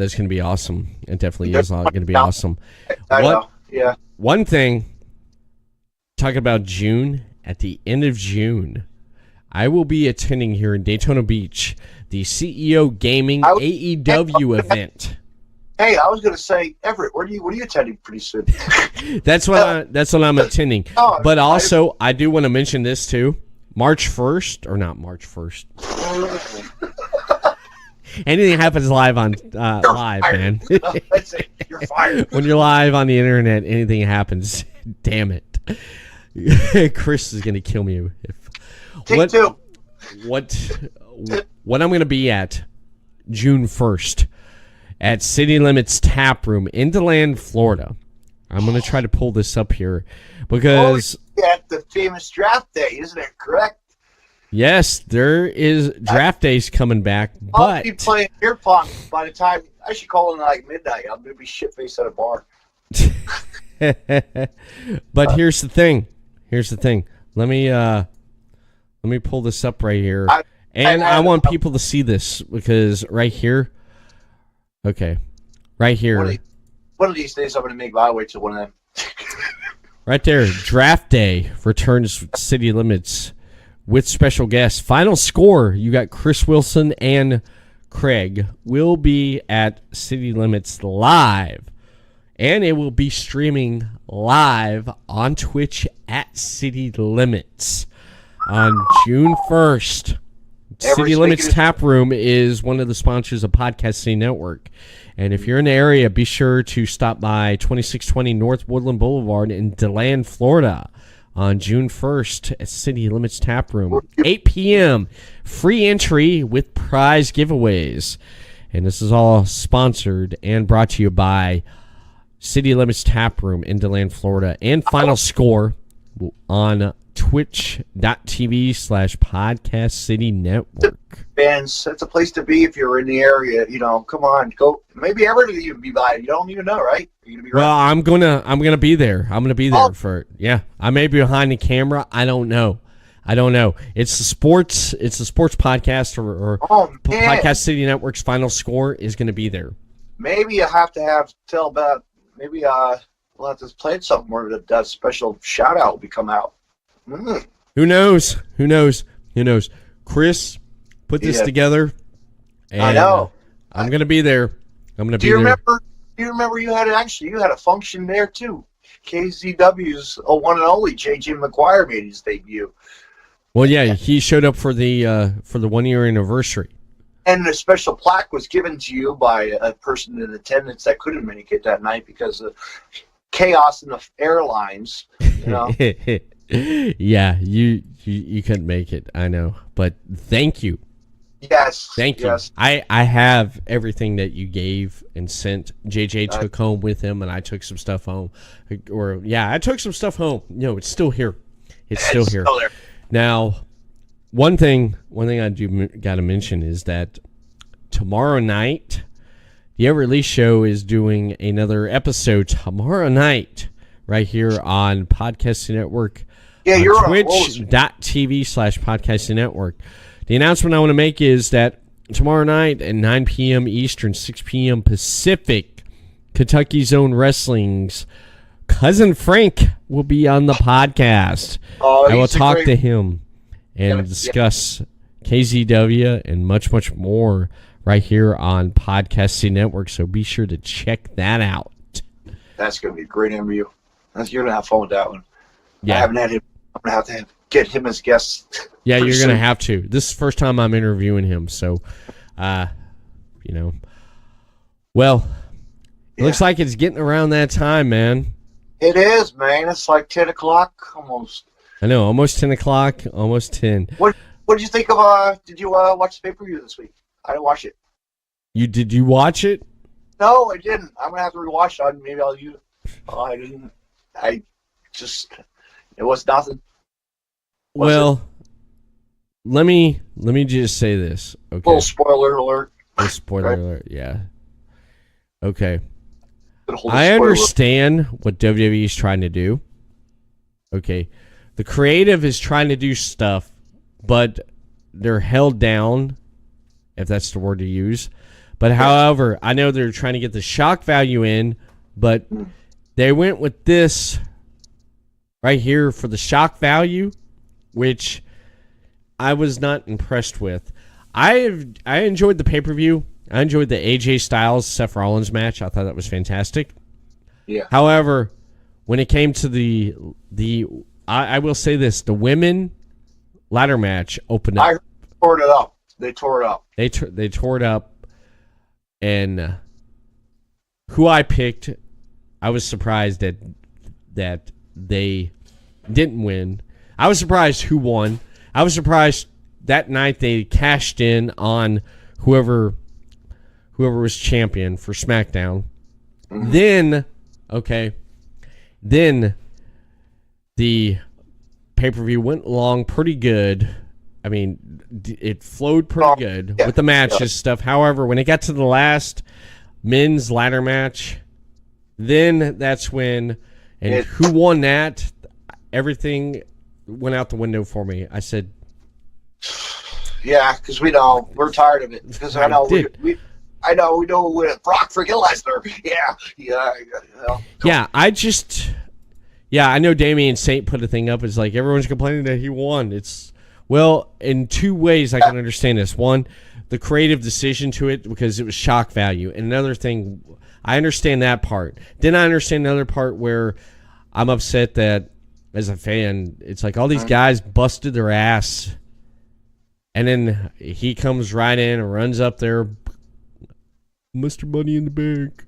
awesome. It definitely is gonna be awesome. I know. Yeah. One thing, talking about June, at the end of June, I will be attending here in Daytona Beach the CEO Gaming AEW event. Hey, I was going to say, Everett, what are you attending pretty soon? That's what I'm attending. But also, I do want to mention this too. March 1st, or not March 1st. Anything happens live on live, man. You're fired. When you're live on the internet, anything happens. Damn it. Chris is going to kill me. Take two. What I'm going to be at June 1st at City Limits Tap Room in DeLand, Florida. I'm going to try to pull this up here because at the famous draft day, isn't it correct? Yes, there is draft days coming back, but I'll be playing beer pong by the time I should call it like midnight. I'm going to be shit-faced at a bar. But here's the thing. Let me pull this up right here. I want people to see this because right here. Okay. Right here. One of these days I'm going to make my way to one of them. Right there. Draft day returns City Limits with special guests. Final score. You got Chris Wilson and Craig will be at City Limits live. And it will be streaming live on Twitch at City Limits on June 1st. City Limits Tap Room is one of the sponsors of Podcasting Network. And if you're in the area, be sure to stop by 2620 North Woodland Boulevard in DeLand, Florida on June 1st at City Limits Tap Room. 8 p.m. Free entry with prize giveaways. And this is all sponsored and brought to you by City Limits Tap Room in DeLand, Florida. And Final Score on twitch.tv/Podcast City Network. Fans, that's a place to be if you're in the area. You know, come on, go. Maybe Everett you'd be by. You don't even know, right? You're gonna be well, I'm gonna be there. I'm gonna be there for I may be behind the camera. I don't know. It's the sports podcast or Podcast City Network's Final Score is gonna be there. Maybe you have to tell about maybe we'll have to plan something where that special shout out will come out. Who knows? Chris put this together. And I know. I'm going to be there. Do you remember you had a function there too? KZW's one and only JJ McGuire made his debut. Well, yeah, he showed up for the 1 year anniversary. And a special plaque was given to you by a person in attendance that couldn't make it that night because of chaos in the airlines. You know? Yeah, you couldn't make it. I know, but thank you. Yes, thank you. Yes. I have everything that you gave and sent. JJ took home with him, and I took some stuff home. I took some stuff home. No, it's still here. It's still here. Still there. Now, one thing I do got to mention is that tomorrow night, the Everett Lee Show is doing another episode tomorrow night right here on Podcasting Network Yeah, on you're on a roll. twitch.tv/podcasting network. The announcement I want to make is that tomorrow night at 9 p.m. Eastern, 6 p.m. Pacific, Kentucky Zone Wrestling's Cousin Frank will be on the podcast. Oh, I will he's a talk great- to him and discuss KZW and much, much more right here on Podcasting Network. So be sure to check that out. That's going to be a great interview. You're going to have fun with that one. Yeah. I haven't had him. I'm going to have to get him as guest. Yeah, pretty you're going to soon. have to. This is the first time I'm interviewing him. So, you know. Well, it looks like it's getting around that time, man. It is, man. It's like 10 o'clock almost. I know, almost 10 o'clock, almost 10. What did you think of, did you watch the pay-per-view this week? I didn't watch it. Did you watch it? No, I didn't. I'm going to have to rewatch it. Maybe I'll use I didn't. It was nothing. Well, let me just say this, okay? Little spoiler alert. A spoiler alert, yeah. Okay. Little I spoiler. understand what WWE is trying to do. Okay. The creative is trying to do stuff, but they're held down, if that's the word to use. But however, I know they're trying to get the shock value in, but they went with this right here for the shock value, which I was not impressed with. I enjoyed the pay-per-view. I enjoyed the AJ Styles Seth Rollins match. I thought that was fantastic. Yeah. However, when it came to the I will say this, the women ladder match opened up. I tore it up. They tore it up. They tore it up, and who I picked, I was surprised that they didn't win. I was surprised who won. I was surprised that night they cashed in on whoever was champion for SmackDown. Then the pay-per-view went along pretty good. I mean, it flowed pretty good with the matches stuff. However, when it got to the last men's ladder match, then that's when, who won that? Everything went out the window for me. I said, yeah, because we're tired of it. Because I know we know with Brock freaking Lesnar. I know Damian Saint put a thing up. It's like everyone's complaining that he won. Well, in two ways I can understand this. One, the creative decision to it because it was shock value. And another thing, I understand that part. Then I understand another part where I'm upset that as a fan, it's like all these guys busted their ass. And then he comes right in and runs up there, Mr. Money in the Bank.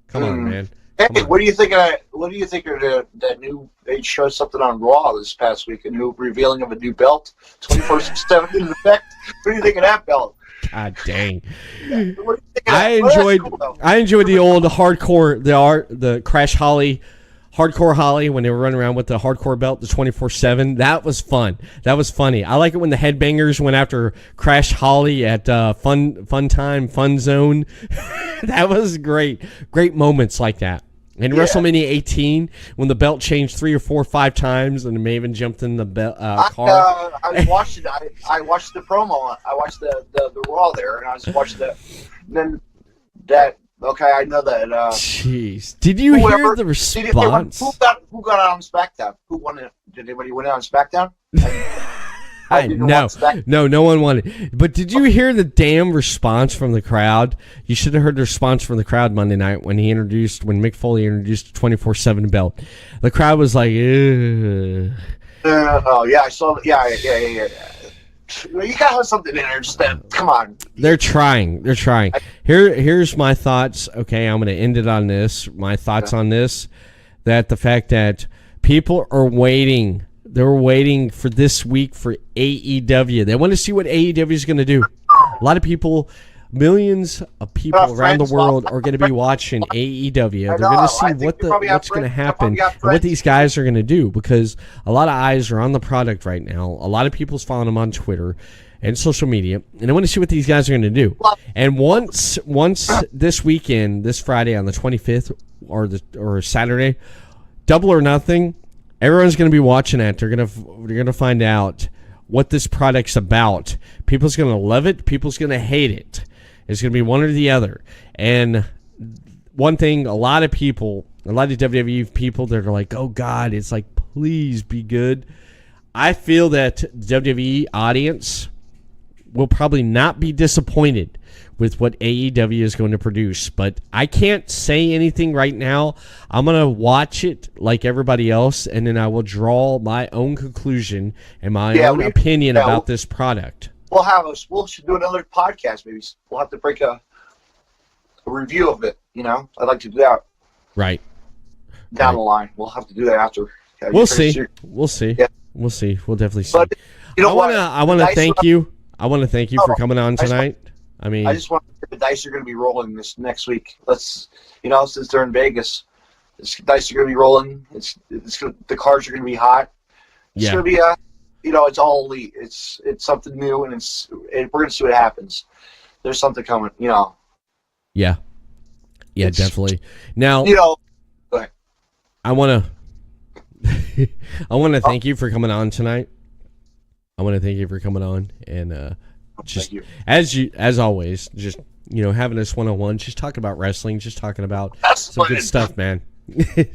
Come on, man. Hey, what do you think of that? What do you think of that new? They showed something on Raw this past week, a new revealing of a new belt, 24/7 in effect. What do you think of that belt? God dang! What do you think of I that? Well, enjoyed that's cool, though. I enjoyed the old hardcore, the Crash Holly, hardcore Holly when they were running around with the hardcore belt, the 24/7. That was fun. That was funny. I like it when the Headbangers went after Crash Holly at Fun Zone. That was great. Great moments like that. In WrestleMania 18, when the belt changed 3 or 4 or 5 times, and Maven jumped in the car. I watched it. I watched the promo. I watched the Raw there, and I was watching the. Then that. Okay, I know that. Jeez, did you hear the response? Who got on SmackDown? Who won it? Did anybody win it on SmackDown? No one won it. But did you hear the damn response from the crowd? You should have heard the response from the crowd Monday night when Mick Foley introduced the 24/7 belt. The crowd was like, ugh. Oh yeah, I saw. Yeah. You gotta have something in there. Just come on. They're trying. Here's my thoughts. Okay, I'm gonna end it on this. My thoughts on this: that the fact that people are waiting. They're waiting for this week for AEW. They want to see what AEW is going to do. A lot of people, millions of people around the world are going to be watching AEW. They're going to see what's going to happen and what these guys are going to do because a lot of eyes are on the product right now. A lot of people's following them on Twitter and social media, and I want to see what these guys are going to do. And once this weekend, this Friday on the 25th or Saturday, Double or Nothing Everyone's going to be watching that. They're going to find out what this product's about. People's going to love it. People's going to hate it. It's going to be one or the other. And one thing, a lot of WWE people that are like, oh God, it's like, please be good. I feel that the WWE audience will probably not be disappointed with what AEW is going to produce. But I can't say anything right now. I'm going to watch it like everybody else, and then I will draw my own conclusion and my own opinion about this product. We'll should do another podcast. Maybe we'll have to break a review of it. I'd like to do that. Right. Down the line, we'll have to do that after. We'll see. We'll see. Yeah. We'll see. We'll definitely see. But I want to thank you. I want to thank you for coming on tonight. I just want to the dice are going to be rolling this next week. Let's, since they're in Vegas, the dice are going to be rolling. The cards are going to be hot. It's going to be it's all elite. It's something new, and we're going to see what happens. There's something coming. Yeah, definitely. Now, go ahead. I want to thank you for coming on tonight. I want to thank you for coming on and just as always, just having us one-on-one, just talking about wrestling, just talking about some good stuff, man.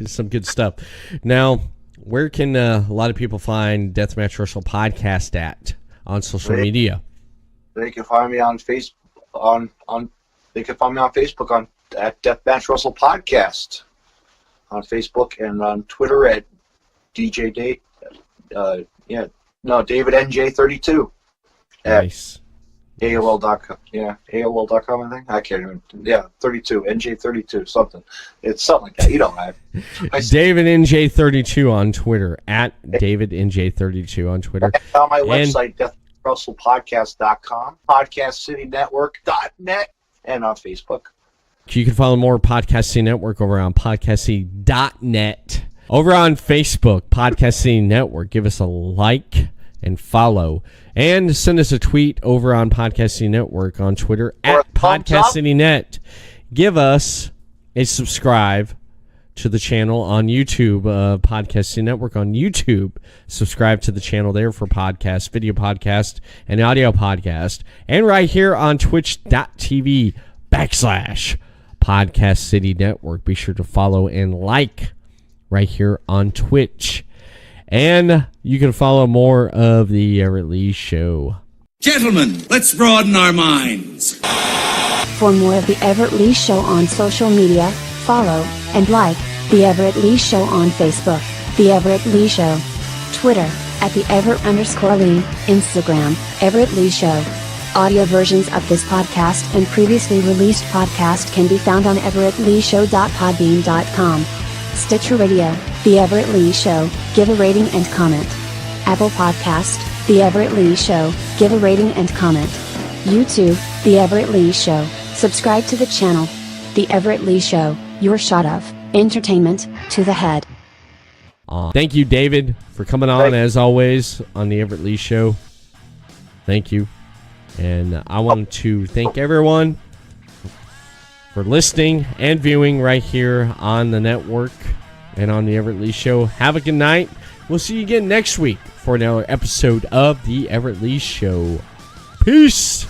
Some good stuff. Now, where can a lot of people find Deathmatch Wrestle Podcast at on social media? They can find me on Facebook at Deathmatch Wrestle Podcast on Facebook, and on Twitter at DJ Dave. David NJ32. Nice. AOL.com. Yeah, AOL.com, I think. I can't even. Yeah, 32. NJ32, something. It's something like that. You don't have. David NJ32 on Twitter. At David NJ32 on Twitter. On my website, DeathWrestlePodcast.com, PodcastCityNetwork.net, and on Facebook. You can follow more Podcast City Network over on PodcastCity.net. Over on Facebook, Podcast City Network. Give us a like and follow. And send us a tweet over on Podcast City Network on Twitter at Podcast City Net. Give us a subscribe to the channel on YouTube, Podcast City Network on YouTube. Subscribe to the channel there for podcast, video podcast, and audio podcast. And right here on twitch.tv/Podcast City Network. Be sure to follow and like right here on Twitch. And you can follow more of the Everett Lee Show. Gentlemen, let's broaden our minds. For more of the Everett Lee Show on social media, follow and like the Everett Lee Show on Facebook, the Everett Lee Show, Twitter at the Everett_Lee, Instagram, Everett Lee Show. Audio versions of this podcast and previously released podcast can be found on everettleeshow.podbean.com. Stitcher Radio, The Everett Lee Show, give a rating and comment. Apple Podcast, The Everett Lee Show, give a rating and comment. YouTube, The Everett Lee Show, subscribe to the channel. The Everett Lee Show, your shot of entertainment to the head. Thank you, David, for coming on, as always, on The Everett Lee Show. Thank you. And I want to thank everyone for listening and viewing right here on the network and on the Everett Lee Show. Have a good night. We'll see you again next week for another episode of the Everett Lee Show. Peace.